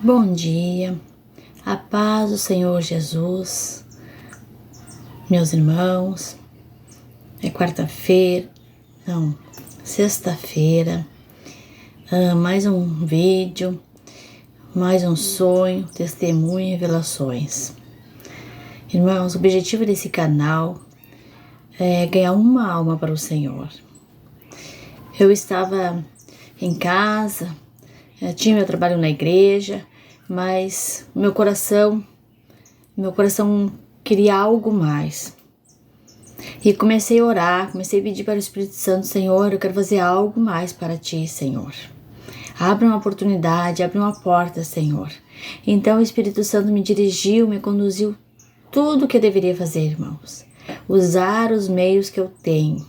Bom dia, a paz do Senhor Jesus, meus irmãos. É sexta-feira, mais um vídeo, mais um sonho, testemunho e revelações. Irmãos, o objetivo desse canal é ganhar uma alma para o Senhor. Eu estava em casa, tinha meu trabalho na igreja, mas meu coração queria algo mais. E comecei a orar, comecei a pedir para o Espírito Santo: Senhor, eu quero fazer algo mais para Ti, Senhor. Abre uma oportunidade, abre uma porta, Senhor. Então o Espírito Santo me dirigiu, me conduziu tudo o que eu deveria fazer, irmãos. Usar os meios que eu tenho,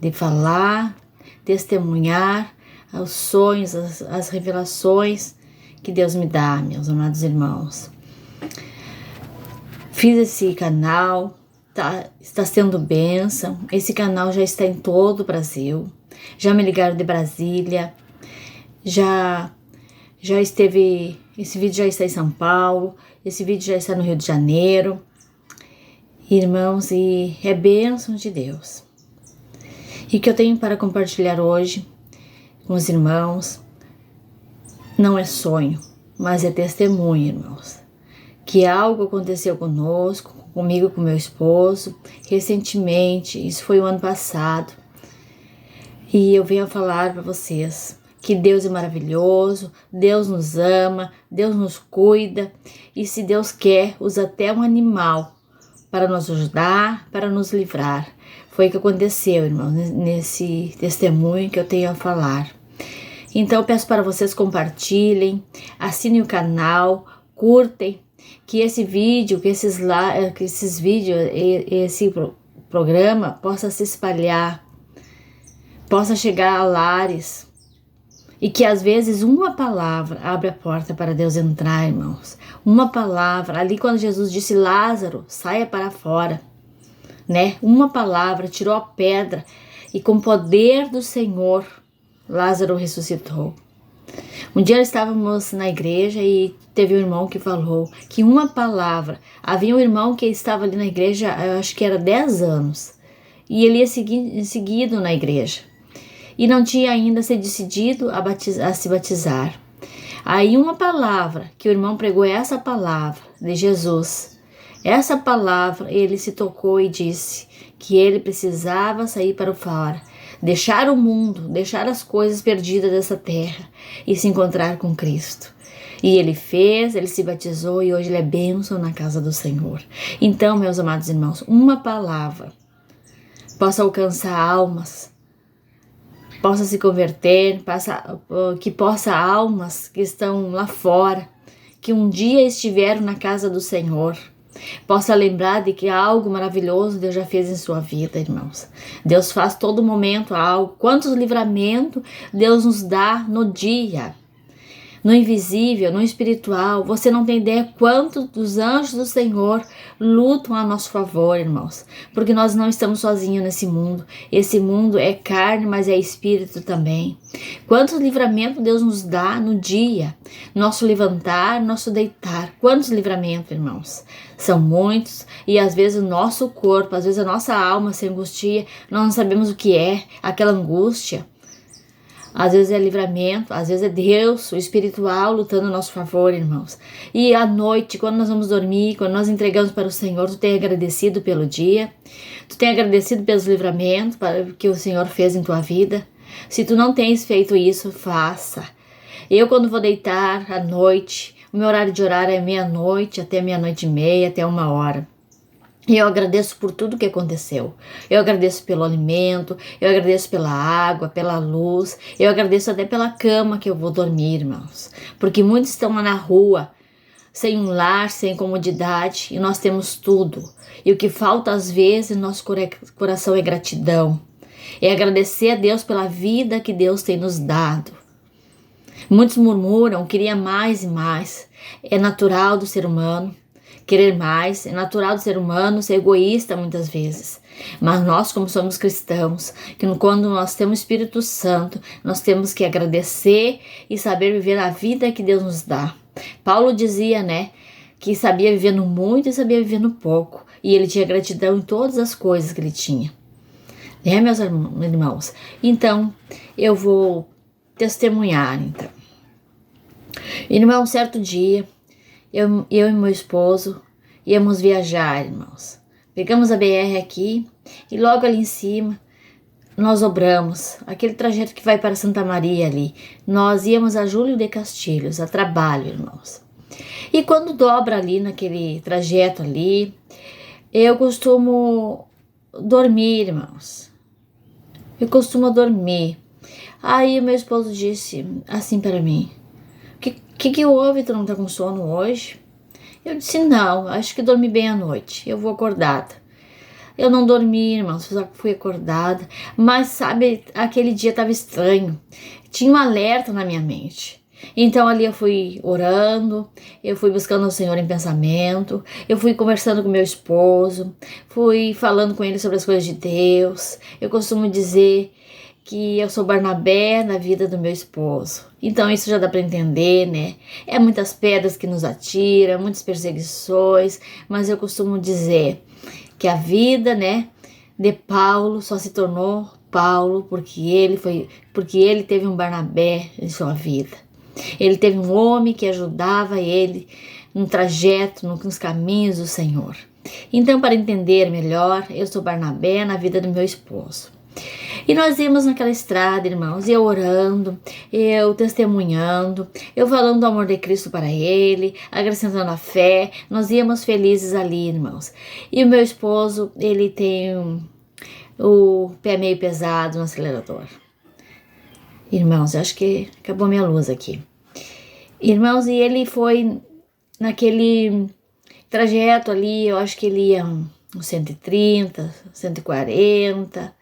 de falar, testemunhar os sonhos, as revelações que Deus me dá, meus amados irmãos. Fiz esse canal, está sendo bênção. Esse canal já está em todo o Brasil. Já me ligaram de Brasília. Já esteve. Esse vídeo já está em São Paulo. Esse vídeo já está no Rio de Janeiro. Irmãos, e é bênção de Deus. E o que eu tenho para compartilhar hoje com os irmãos não é sonho, mas é testemunho, irmãos. Que algo aconteceu conosco, comigo, com meu esposo, recentemente. Isso foi o ano passado. E eu venho falar para vocês que Deus é maravilhoso, Deus nos ama, Deus nos cuida. E se Deus quer, usa até um animal para nos ajudar, para nos livrar. Foi o que aconteceu, irmãos, nesse testemunho que eu tenho a falar. Então eu peço para vocês compartilhem, assinem o canal, curtem, que esse vídeo, esse programa possa se espalhar, possa chegar a lares, e que às vezes uma palavra abre a porta para Deus entrar, irmãos. Uma palavra, ali quando Jesus disse: Lázaro, saia para fora, né? Uma palavra tirou a pedra, e com o poder do Senhor, Lázaro ressuscitou. Um dia estávamos na igreja e teve um irmão que falou que uma palavra, havia um irmão que estava ali na igreja, eu acho que era 10 anos, e ele ia seguido na igreja, e não tinha ainda se decidido a se batizar. Aí uma palavra que o irmão pregou, essa palavra de Jesus, essa palavra, ele se tocou e disse que ele precisava sair para fora, deixar o mundo, deixar as coisas perdidas dessa terra e se encontrar com Cristo. E ele se batizou, e hoje ele é bênção na casa do Senhor. Então, meus amados irmãos, uma palavra possa alcançar almas, possa se converter, que possa almas que estão lá fora, que um dia estiveram na casa do Senhor, possa lembrar de que algo maravilhoso Deus já fez em sua vida, irmãos. Deus faz todo momento algo. Quantos livramentos Deus nos dá no dia, no invisível, no espiritual. Você não tem ideia quanto dos anjos do Senhor lutam a nosso favor, irmãos. Porque nós não estamos sozinhos nesse mundo. Esse mundo é carne, mas é espírito também. Quantos livramentos Deus nos dá no dia. Nosso levantar, nosso deitar. Quantos livramentos, irmãos? São muitos. E às vezes o nosso corpo, às vezes a nossa alma se angustia. Nós não sabemos o que é aquela angústia. Às vezes é livramento, às vezes é Deus, o espiritual, lutando a nosso favor, irmãos. E à noite, quando nós vamos dormir, quando nós entregamos para o Senhor, tu tem agradecido pelo dia, tu tem agradecido pelos livramentos que o Senhor fez em tua vida. Se tu não tens feito isso, faça. Eu, quando vou deitar à noite, o meu horário de orar é meia-noite, até meia-noite e meia, até 1h. E eu agradeço por tudo que aconteceu. Eu agradeço pelo alimento, eu agradeço pela água, pela luz, eu agradeço até pela cama que eu vou dormir, irmãos. Porque muitos estão lá na rua, sem um lar, sem comodidade, e nós temos tudo. E o que falta às vezes no nosso coração é gratidão. É agradecer a Deus pela vida que Deus tem nos dado. Muitos murmuram, queriam mais e mais. É natural do ser humano querer mais, é natural do ser humano ser egoísta muitas vezes. Mas nós, como somos cristãos, que quando nós temos o Espírito Santo, nós temos que agradecer e saber viver a vida que Deus nos dá. Paulo dizia, né, que sabia viver no muito e sabia viver no pouco. E ele tinha gratidão em todas as coisas que ele tinha. Né, meus irmãos? Então, eu vou testemunhar, então. Irmão, certo dia, eu e meu esposo íamos viajar, irmãos. Pegamos a BR aqui e logo ali em cima nós obramos, aquele trajeto que vai para Santa Maria ali. Nós íamos a Júlio de Castilhos, a trabalho, irmãos. E quando dobra ali naquele trajeto ali, eu costumo dormir, irmãos. Eu costumo dormir. Aí o meu esposo disse assim para mim: que houve? Tu não tá com sono hoje? Eu disse: não, acho que dormi bem à noite. Eu vou acordada. Eu não dormi, irmãos, só fui acordada. Mas, sabe, aquele dia estava estranho. Tinha um alerta na minha mente. Então, ali eu fui orando, eu fui buscando o Senhor em pensamento, eu fui conversando com meu esposo, fui falando com ele sobre as coisas de Deus. Eu costumo dizer que eu sou Barnabé na vida do meu esposo. Então isso já dá para entender, né? É muitas pedras que nos atiram, muitas perseguições, mas eu costumo dizer que a vida, né, de Paulo só se tornou Paulo porque ele teve um Barnabé em sua vida. Ele teve um homem que ajudava ele no trajeto, nos caminhos do Senhor. Então, para entender melhor, eu sou Barnabé na vida do meu esposo. E nós íamos naquela estrada, irmãos, eu orando, eu testemunhando, eu falando do amor de Cristo para ele, acrescentando a fé. Nós íamos felizes ali, irmãos. E o meu esposo, ele tem o pé meio pesado no acelerador. Irmãos, eu acho que acabou minha luz aqui. Irmãos, e ele foi naquele trajeto ali, eu acho que ele ia uns 130, 140...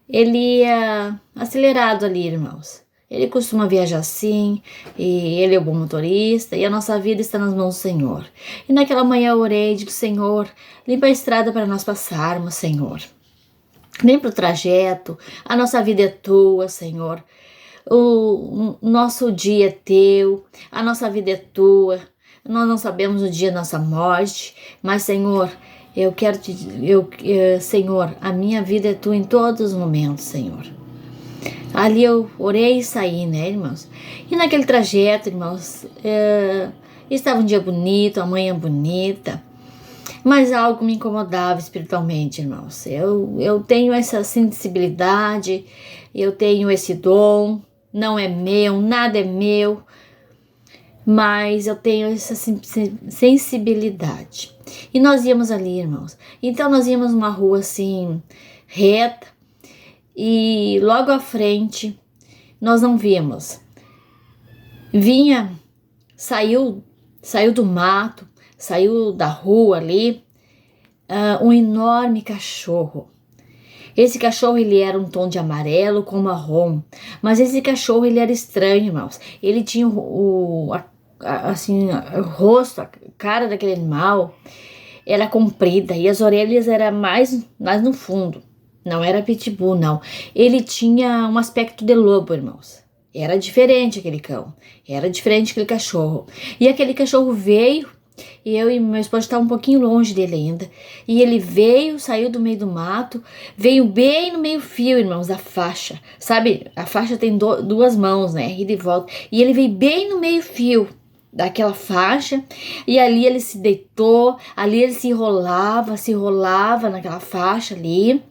Ele ia acelerado ali, irmãos. Ele costuma viajar assim, e ele é o bom motorista, e a nossa vida está nas mãos do Senhor. E naquela manhã eu orei e disse: Senhor, limpa a estrada para nós passarmos, Senhor. Limpa o trajeto, a nossa vida é tua, Senhor. O nosso dia é teu, a nossa vida é tua. Nós não sabemos o dia da nossa morte, mas, Senhor, Senhor, a minha vida é tua em todos os momentos, Senhor. Ali eu orei e saí, né, irmãos? E naquele trajeto, irmãos, estava um dia bonito, a manhã bonita, mas algo me incomodava espiritualmente, irmãos. Eu tenho essa sensibilidade, eu tenho esse dom, não é meu, nada é meu, mas eu tenho essa sensibilidade. E nós íamos ali, irmãos. Então nós íamos numa rua assim, reta, e logo à frente nós não vimos. Saiu do mato, saiu da rua ali, um enorme cachorro. Esse cachorro, ele era um tom de amarelo com marrom, mas esse cachorro, ele era estranho, irmãos. Ele tinha o rosto, a cara daquele animal era comprida e as orelhas eram mais no fundo. Não era pitbull, não. Ele tinha um aspecto de lobo, irmãos. Era diferente aquele cão, era diferente aquele cachorro. E aquele cachorro veio, e eu e meu esposo estavam um pouquinho longe dele ainda. E ele veio, saiu do meio do mato, veio bem no meio fio, irmãos, da faixa. Sabe, a faixa tem duas mãos, né, ida e volta. E ele veio bem no meio fio daquela faixa, e ali ele se deitou, ali ele se enrolava naquela faixa ali,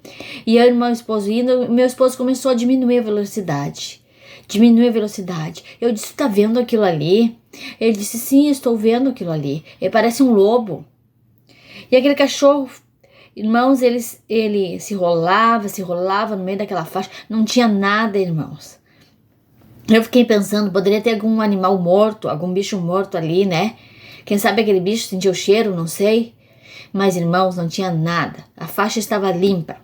e eu e meu esposo indo, meu esposo começou a diminuir a velocidade, eu disse: tá vendo aquilo ali? Ele disse: sim, estou vendo aquilo ali, ele parece um lobo. E aquele cachorro, irmãos, ele se enrolava no meio daquela faixa, não tinha nada, irmãos. Eu fiquei pensando, poderia ter algum animal morto, algum bicho morto ali, né? Quem sabe aquele bicho sentiu o cheiro, não sei. Mas, irmãos, não tinha nada. A faixa estava limpa.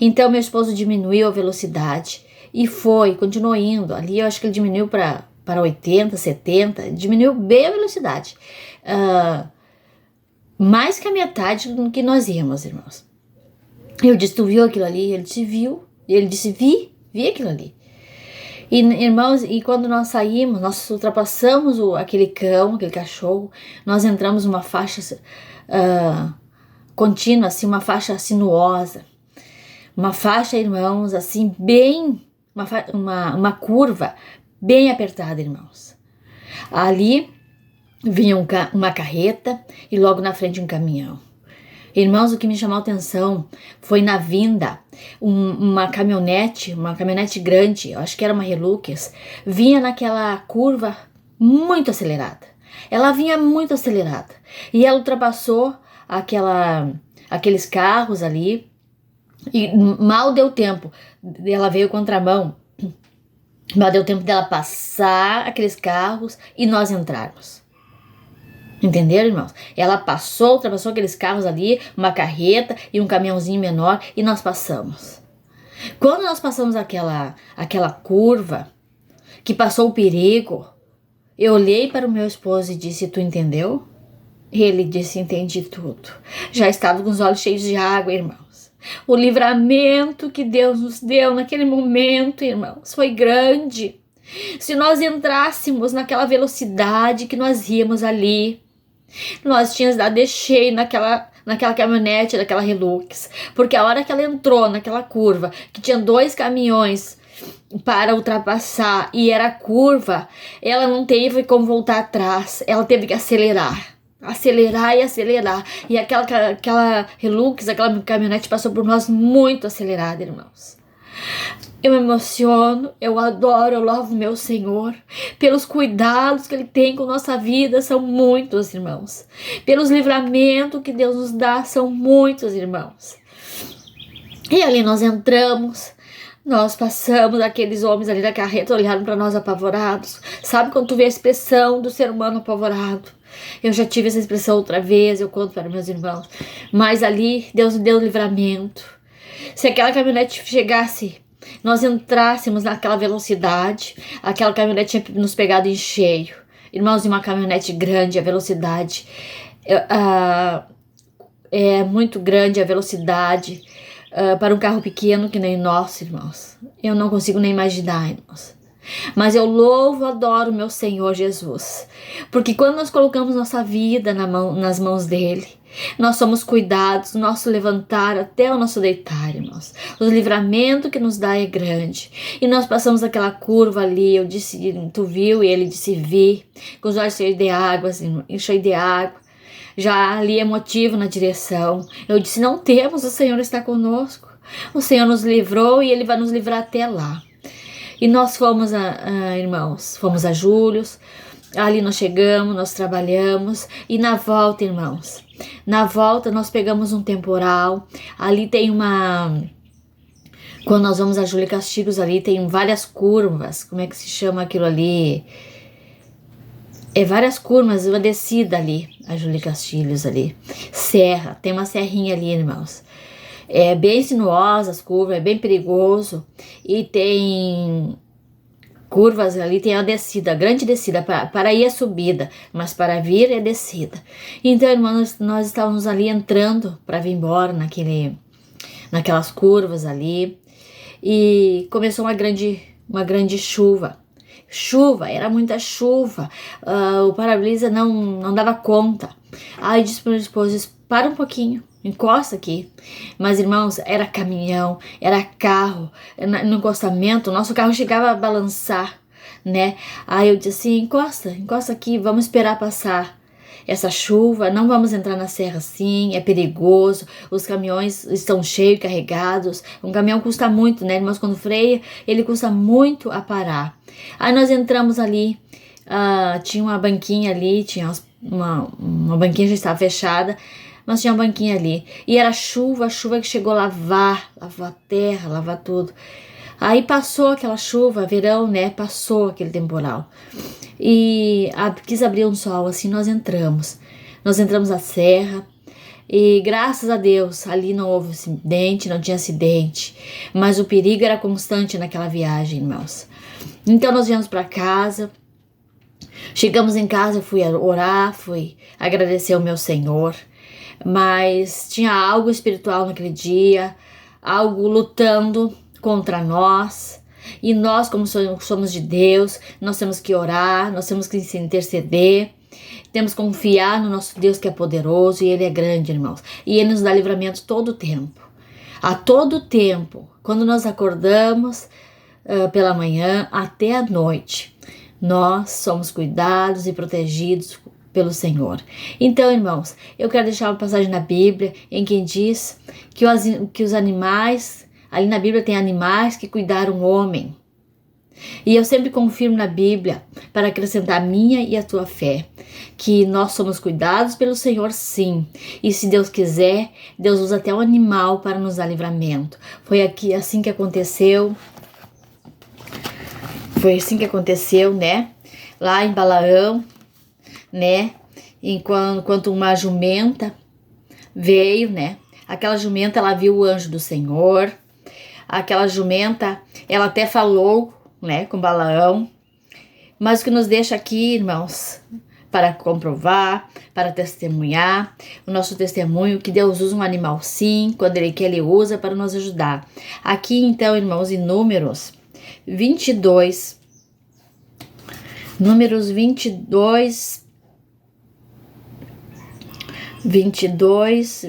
Então, meu esposo diminuiu a velocidade e continuou indo. Ali eu acho que ele diminuiu para 80, 70, diminuiu bem a velocidade. Mais que a metade do que nós íamos, irmãos. Eu disse: tu viu aquilo ali? Ele disse: viu. Ele disse: vi aquilo ali. E, irmãos, e quando nós saímos, nós ultrapassamos aquele cão, aquele cachorro, nós entramos numa faixa contínua, assim, uma faixa sinuosa. Uma faixa, irmãos, assim, bem, uma curva bem apertada, irmãos. Ali vinha uma carreta e logo na frente um caminhão. Irmãos, o que me chamou a atenção foi na vinda uma caminhonete grande, eu acho que era uma Hilux, vinha naquela curva muito acelerada. Ela vinha muito acelerada e ela ultrapassou aqueles carros ali e mal deu tempo. Ela veio contramão, mal deu tempo dela passar aqueles carros e nós entrarmos. Entenderam, irmãos? Ela ultrapassou aqueles carros ali, uma carreta e um caminhãozinho menor, e nós passamos. Quando nós passamos aquela curva, que passou o perigo, eu olhei para o meu esposo e disse: tu entendeu? Ele disse: entendi tudo. Já estava com os olhos cheios de água, irmãos. O livramento que Deus nos deu naquele momento, irmãos, foi grande. Se nós entrássemos naquela velocidade que nós íamos ali, nós tínhamos dado de cheio naquela caminhonete, naquela Hilux, porque a hora que ela entrou naquela curva, que tinha 2 caminhões para ultrapassar e era curva, ela não teve como voltar atrás, ela teve que acelerar e aquela Hilux, aquela caminhonete passou por nós muito acelerada, irmãos. Eu me emociono, eu adoro, eu louvo meu Senhor pelos cuidados que Ele tem com nossa vida, são muitos, irmãos. Pelos livramentos que Deus nos dá, são muitos, irmãos. E ali nós entramos, nós passamos, aqueles homens ali da carreta olharam para nós apavorados. Sabe quando tu vê a expressão do ser humano apavorado? Eu já tive essa expressão outra vez, eu conto para meus irmãos. Mas ali Deus nos deu livramento. Se aquela caminhonete chegasse, nós entrássemos naquela velocidade, aquela caminhonete tinha nos pegado em cheio. Irmãos, uma caminhonete grande, a velocidade é muito grande, a velocidade para um carro pequeno que nem o nosso, irmãos. Eu não consigo nem imaginar, irmãos. Mas eu louvo, adoro meu Senhor Jesus, porque quando nós colocamos nossa vida nas mãos dele, nós somos cuidados, o nosso levantar até o nosso deitar, irmãos. O livramento que nos dá é grande. E nós passamos aquela curva ali, eu disse: tu viu? E ele disse: vi, com os olhos cheios de água, assim, cheio de água, já ali emotivo na direção. Eu disse: não temos, o Senhor está conosco, o Senhor nos livrou e Ele vai nos livrar até lá. E nós fomos, irmãos, fomos a Július, ali nós chegamos, nós trabalhamos, e na volta, irmãos, na volta nós pegamos um temporal, ali tem quando nós vamos a Júlio Castigos, ali tem várias curvas, como é que se chama aquilo ali? Várias curvas, uma descida ali, a Júlio Castilhos ali, serra, tem uma serrinha ali, irmãos. É bem sinuosa as curvas, é bem perigoso e tem curvas ali, tem a descida, a grande descida, para ir é subida, mas para vir é descida. Então, irmãos, nós estávamos ali entrando para vir embora naquelas curvas ali e começou uma grande chuva. Era muita chuva, o para-brisa não dava conta. Aí disse para o meu esposo: para um pouquinho, encosta aqui. Mas, irmãos, era caminhão, era carro, no encostamento, o nosso carro chegava a balançar, né? Aí eu disse assim: encosta aqui, vamos esperar passar essa chuva, não vamos entrar na serra assim, é perigoso, os caminhões estão cheios, carregados, um caminhão custa muito, né, irmãos? Quando freia, ele custa muito a parar. Aí nós entramos ali, tinha uma banquinha ali, tinha uma banquinha já estava fechada, mas tinha uma banquinha ali, e era chuva que chegou a lavar a terra, lavar tudo. Aí passou aquela chuva, verão, né, passou aquele temporal, e quis abrir um sol, assim nós entramos na serra, e graças a Deus, ali não houve acidente, não tinha acidente, mas o perigo era constante naquela viagem, irmãos. Então nós viemos para casa, chegamos em casa, eu fui orar, fui agradecer ao meu Senhor, mas tinha algo espiritual naquele dia, algo lutando contra nós, E nós, como somos de Deus, nós temos que orar, nós temos que interceder, temos que confiar no nosso Deus que é poderoso e Ele é grande, irmãos. E Ele nos dá livramento todo o tempo. A todo tempo, quando nós acordamos pela manhã até a noite, nós somos cuidados e protegidos pelo Senhor. Então, irmãos, eu quero deixar uma passagem na Bíblia em que diz que os animais, ali na Bíblia tem animais que cuidaram o homem. E eu sempre confirmo na Bíblia, para acrescentar a minha e a tua fé, que nós somos cuidados pelo Senhor, sim. E se Deus quiser, Deus usa até o animal para nos dar livramento. Foi assim que aconteceu. Foi assim que aconteceu, né? Lá em Balaão, né? Enquanto uma jumenta veio, né? Aquela jumenta, ela viu o anjo do Senhor. Aquela jumenta, ela até falou, né, com Balaão, mas o que nos deixa aqui, irmãos, para comprovar, para testemunhar o nosso testemunho, que Deus usa um animal sim, quando Ele quer, Ele usa para nos ajudar. Aqui então, irmãos, em Números 22, Números 22,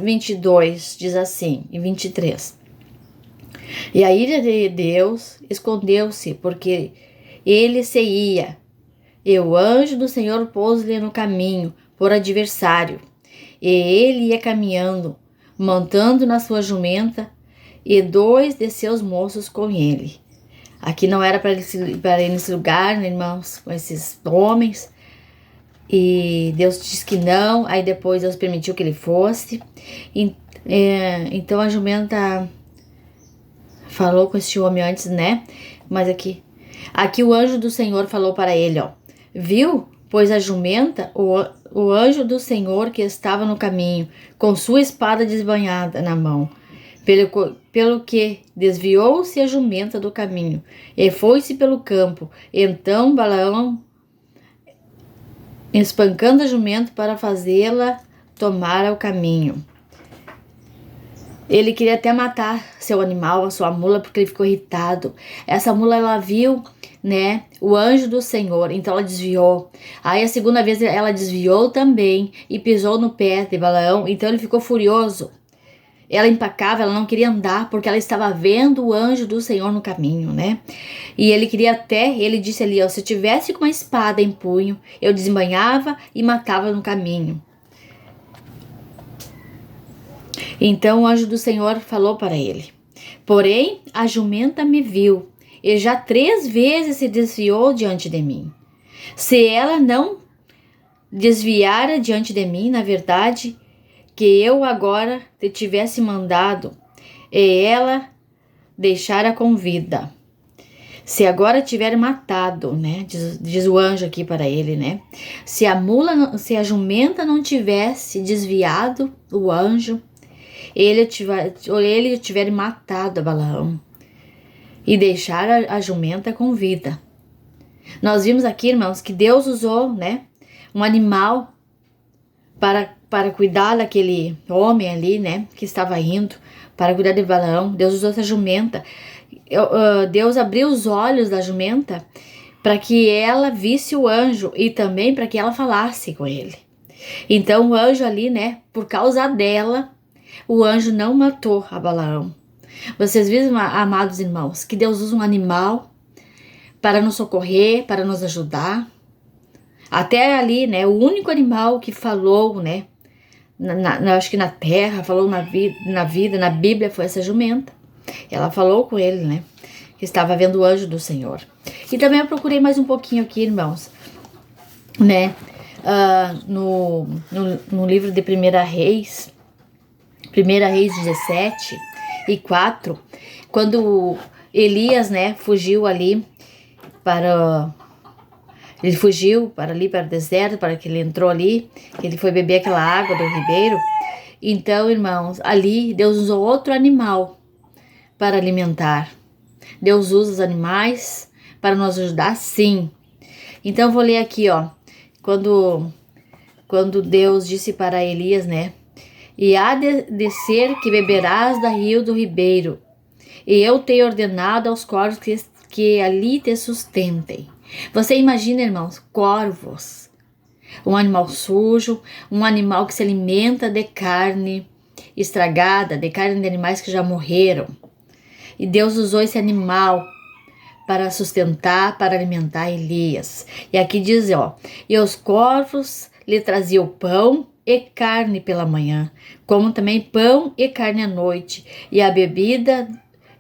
22, diz assim, e 23. E a ira de Deus escondeu-se, porque ele se ia, e o anjo do Senhor pôs-lhe no caminho por adversário. E ele ia caminhando, montando na sua jumenta, e 2 de seus moços com ele. Aqui não era para ir nesse lugar, né, irmãos, com esses homens. E Deus disse que não, aí depois Deus permitiu que ele fosse. Então a jumenta falou com esse homem antes, né? Mas aqui o anjo do Senhor falou para ele, ó. Viu? Pois a jumenta, o anjo do Senhor que estava no caminho, com sua espada desbanhada na mão. Pelo que desviou-se a jumenta do caminho e foi-se pelo campo. Então Balaão, espancando a jumenta para fazê-la tomar o caminho. Ele queria até matar seu animal, a sua mula, porque ele ficou irritado. Essa mula, ela viu, né, o anjo do Senhor, então ela desviou. Aí a segunda vez ela desviou também e pisou no pé de Balaão, então ele ficou furioso. Ela empacava, ela não queria andar porque ela estava vendo o anjo do Senhor no caminho, né? E ele disse ali, ó, se eu tivesse com uma espada em punho, eu desembainhava e matava no caminho. Então o anjo do Senhor falou para ele, porém a jumenta me viu e já 3 vezes se desviou diante de mim. Se ela não desviara diante de mim, na verdade, que eu agora te tivesse mandado, e ela deixara com vida. Se agora tiver matado, né? Diz o anjo aqui para ele, né? Se a jumenta não tivesse desviado o anjo, ele tiver matado a Balaão e deixar a jumenta com vida. Nós vimos aqui, irmãos, que Deus usou, né, um animal para cuidar daquele homem ali, né, que estava indo, para cuidar de Balaão. Deus usou essa jumenta. Deus abriu os olhos da jumenta para que ela visse o anjo e também para que ela falasse com ele. Então o anjo ali, né, por causa dela, o anjo não matou a Balaão. Vocês viram, amados irmãos, que Deus usa um animal para nos socorrer, para nos ajudar. Até ali, né, o único animal que falou, né, acho que na terra, falou na Bíblia foi essa jumenta. Ela falou com ele, né, que estava vendo o anjo do Senhor. E também eu procurei mais um pouquinho aqui, irmãos, né, no livro de 1 Reis 17 e 4, quando Elias, né, fugiu ali ele fugiu para o deserto, para que ele entrou ali, ele foi beber aquela água do ribeiro. Então, irmãos, ali Deus usou outro animal para alimentar. Deus usa os animais para nos ajudar, sim. Então, eu vou ler aqui, ó, quando Deus disse para Elias, né, e há de ser que beberás da rio do ribeiro, e eu tenho ordenado aos corvos que ali te sustentem. Você imagina, irmãos, corvos, um animal sujo, um animal que se alimenta de carne estragada, de carne de animais que já morreram. E Deus usou esse animal para sustentar, para alimentar Elias. E aqui diz, e os corvos lhe traziam pão e carne pela manhã, como também pão e carne à noite, e a bebida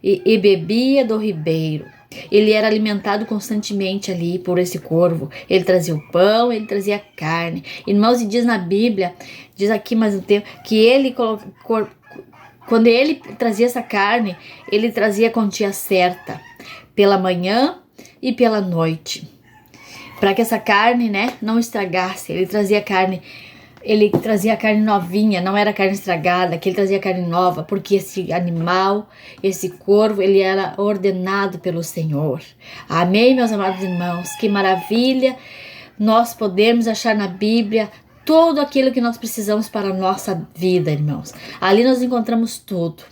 e bebia do ribeiro. Ele era alimentado constantemente ali por esse corvo. Ele trazia o pão, ele trazia a carne. Irmãos, e diz na Bíblia, diz aqui mais um tempo, que ele quando ele trazia essa carne, ele trazia a quantia certa, pela manhã e pela noite, para que essa carne, não estragasse. Ele trazia carne novinha, não era carne estragada, que ele trazia carne nova, porque esse animal, esse corvo, ele era ordenado pelo Senhor. Amém, meus amados irmãos? Que maravilha nós podemos achar na Bíblia tudo aquilo que nós precisamos para a nossa vida, irmãos. Ali nós encontramos tudo.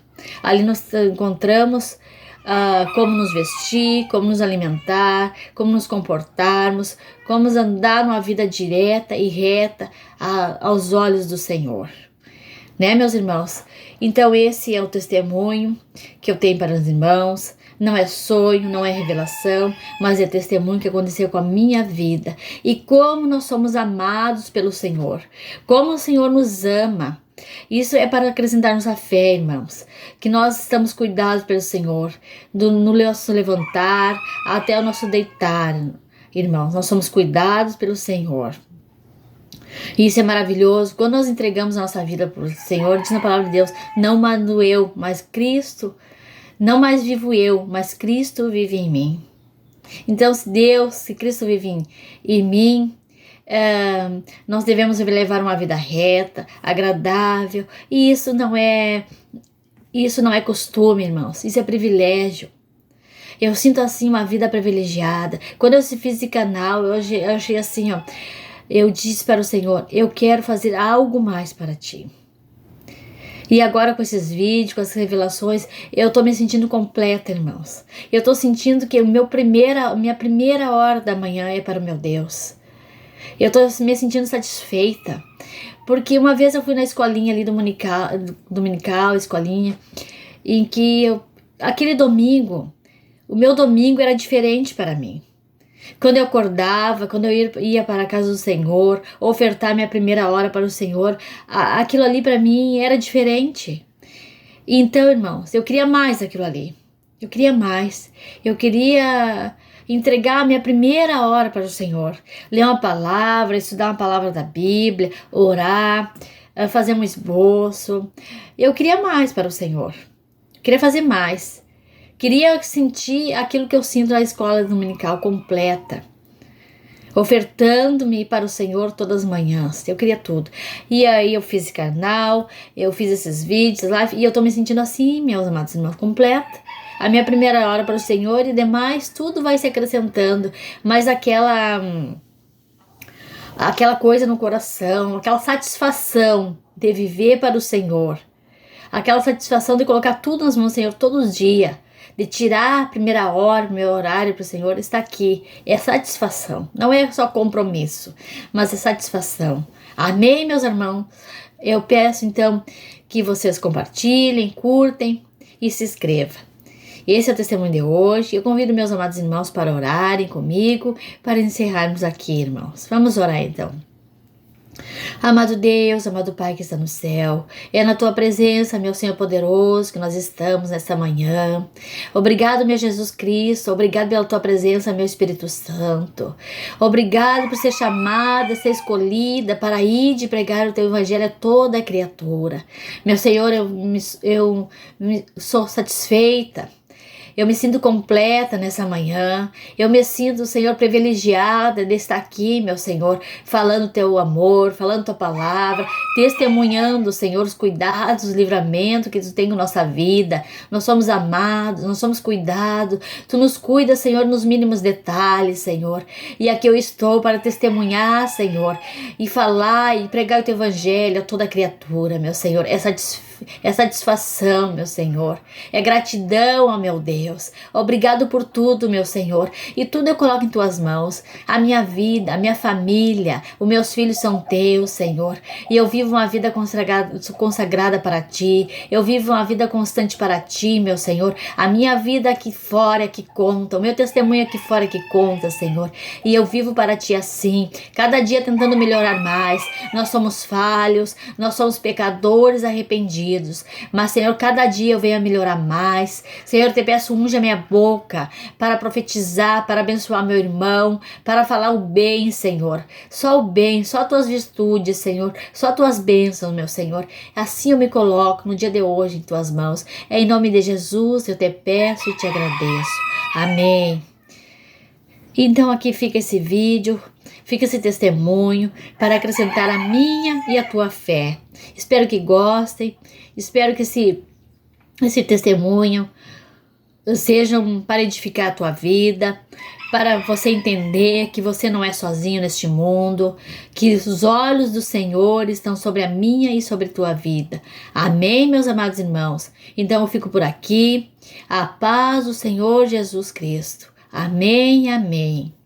Ali nós encontramos como nos vestir, como nos alimentar, como nos comportarmos, como andar numa vida direta e reta aos olhos do Senhor. Né, meus irmãos? Então esse é o testemunho que eu tenho para os irmãos. Não é sonho, não é revelação, mas é testemunho que aconteceu com a minha vida. E como nós somos amados pelo Senhor. Como o Senhor nos ama. Isso é para acrescentar nossa fé, irmãos. Que nós estamos cuidados pelo Senhor. No nosso levantar até o nosso deitar, irmãos. Nós somos cuidados pelo Senhor. E isso é maravilhoso. Quando nós entregamos a nossa vida para o Senhor, diz na palavra de Deus, não mando eu, mas Cristo. Não mais vivo eu, mas Cristo vive em mim. Então, se Cristo vive em mim, nós devemos levar uma vida reta, agradável. E isso não é costume, irmãos. Isso é privilégio. Eu sinto assim uma vida privilegiada. Quando eu fiz esse canal, eu achei assim, eu disse para o Senhor, eu quero fazer algo mais para ti. E agora com esses vídeos, com essas revelações, eu tô me sentindo completa, irmãos. Eu tô sentindo que minha primeira hora da manhã é para o meu Deus. Eu tô me sentindo satisfeita. Porque uma vez eu fui na escolinha ali dominical, escolinha, em que aquele domingo, o meu domingo era diferente para mim. Quando eu acordava, quando eu ia para a casa do Senhor, ofertar minha primeira hora para o Senhor, aquilo ali para mim era diferente. Então, irmãos, eu queria mais aquilo ali. Eu queria mais. Eu queria entregar a minha primeira hora para o Senhor. Ler uma palavra, estudar uma palavra da Bíblia, orar, fazer um esboço. Eu queria mais para o Senhor. Eu queria fazer mais. Queria sentir aquilo que eu sinto na escola dominical completa. Ofertando-me para o Senhor todas as manhãs. Eu queria tudo. E aí eu fiz esse canal, eu fiz esses vídeos lá, e eu tô me sentindo assim, meus amados irmãos, completa. A minha primeira hora para o Senhor e demais, tudo vai se acrescentando. Mas aquela coisa no coração, aquela satisfação de viver para o Senhor. Aquela satisfação de colocar tudo nas mãos do Senhor todos os dias. De tirar a primeira hora, meu horário para o Senhor, está aqui. É satisfação. Não é só compromisso, mas é satisfação. Amém, meus irmãos? Eu peço, então, que vocês compartilhem, curtem e se inscrevam. Esse é o testemunho de hoje. Eu convido meus amados irmãos para orarem comigo, para encerrarmos aqui, irmãos. Vamos orar, então. Amado Deus, amado Pai que está no céu, é na Tua presença, meu Senhor poderoso, que nós estamos nesta manhã. Obrigado, meu Jesus Cristo, obrigado pela Tua presença, meu Espírito Santo. Obrigado por ser chamada, ser escolhida para ir de pregar o Teu Evangelho a toda a criatura. Meu Senhor, eu sou satisfeita. Eu me sinto completa nessa manhã. Eu me sinto, Senhor, privilegiada de estar aqui, meu Senhor, falando Teu amor, falando Tua palavra, testemunhando, Senhor, os cuidados, os livramentos que Tu tem com nossa vida. Nós somos amados, nós somos cuidados. Tu nos cuida, Senhor, nos mínimos detalhes, Senhor. E aqui eu estou para testemunhar, Senhor, e falar e pregar o Teu Evangelho a toda criatura, meu Senhor. É satisfeito é satisfação, meu Senhor. É gratidão, ó meu Deus. Obrigado por tudo, meu Senhor. E tudo eu coloco em tuas mãos. A minha vida, a minha família, os meus filhos são teus, Senhor. E eu vivo uma vida consagrada para ti. Eu vivo uma vida constante para ti, meu Senhor. A minha vida aqui fora é que conta. O meu testemunho aqui fora é que conta, Senhor. E eu vivo para ti assim. Cada dia tentando melhorar mais. Nós somos falhos. Nós somos pecadores arrependidos. Mas, Senhor, cada dia eu venho a melhorar mais. Senhor, eu te peço, unja minha boca para profetizar, para abençoar meu irmão, para falar o bem, Senhor. Só o bem, só tuas virtudes, Senhor. Só tuas bênçãos, meu Senhor. Assim eu me coloco no dia de hoje em tuas mãos. É em nome de Jesus eu te peço e te agradeço. Amém. Então aqui fica esse vídeo, fica esse testemunho para acrescentar a minha e a tua fé. Espero que gostem, espero que esse testemunho sejam para edificar a tua vida, para você entender que você não é sozinho neste mundo, que os olhos do Senhor estão sobre a minha e sobre a tua vida. Amém, meus amados irmãos? Então eu fico por aqui. A paz do Senhor Jesus Cristo. Amém, amém.